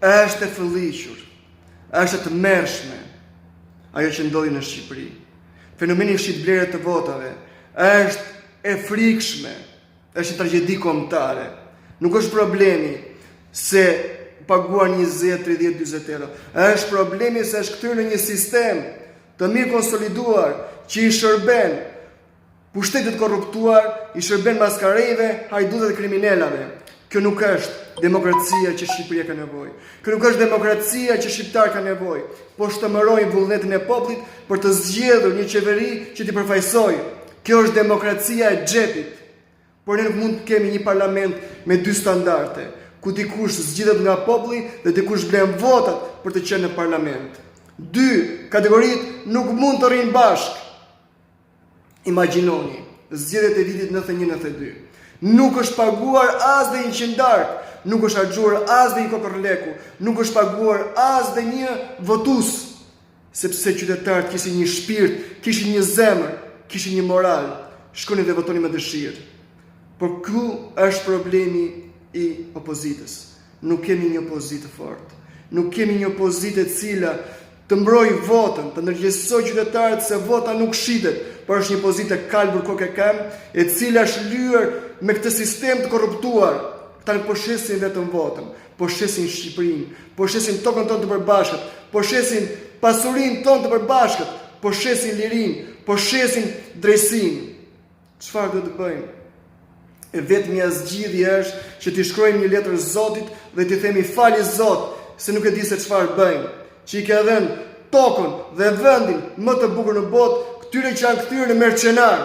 është e fëlliqur, është e tmerrshme ajo që ndodhi në Shqipëri. Fenomeni i shitblerjes të votave është e frikshme, është një tragjedi kombëtare. Nuk është problemi se paguar 20, 30, 40 euro. Është problemi se është kthyer në një sistem të mirë konsoliduar që i shërben pushtetit korruptuar, i shërben maskarejve, hajdutëve dhe kriminalave. Kjo nuk është demokracia që Shqipëria ka nevojë. Kjo nuk është demokracia që shqiptar ka nevojë. Po shtëmërojnë vullnetin e popullit për të zgjedhur një qeveri që t'i përfaqësojë. Kjo është demokracia e xhepit. Por ne nuk mund të kemi një parlament me dy standarde, ku dikush zgjidhet nga populli dhe dikush blen votat për të qenë në parlament. Dy kategoritë nuk mund të rrinë bashkë. Imagjinoni, zgjedhjet e vitit 91-92. Nuk është paguar as dhe një qindark, nuk është harxuar as dhe një kokorleku, nuk është paguar as dhe një votues, sepse qytetarët kishin një shpirt, kishin një zemër, kishin një moral, shkonin dhe votonin me dëshirë. Por ky është problemi i opozitës. Nuk kemi një opozitë fortë. Nuk kemi një opozitë e cila të mbrojë votën, të ndërgjegjësojë qytetarët se vota nuk shitet, por është një opozitë e kalbur kokë kam, e cila është lyer me këtë sistem të korruptuar. Ata nuk po shesin vetëm votën, po shesin Shqipërinë, po shesin tokën tonë të përbashkët, po shesin pasurinë tonë të përbashkët, po shesin lirinë, po shesin drejtsinë. Çfarë do të bëjmë? E vetmja zgjidhje është që t'i shkruajmë një letër Zotit dhe t'i themi fali Zot, se nuk e di se çfarë bëjmë. Që i ka dhënë tokën dhe vendin më të bukur në botë, këtyre që janë kthyer në mercenar.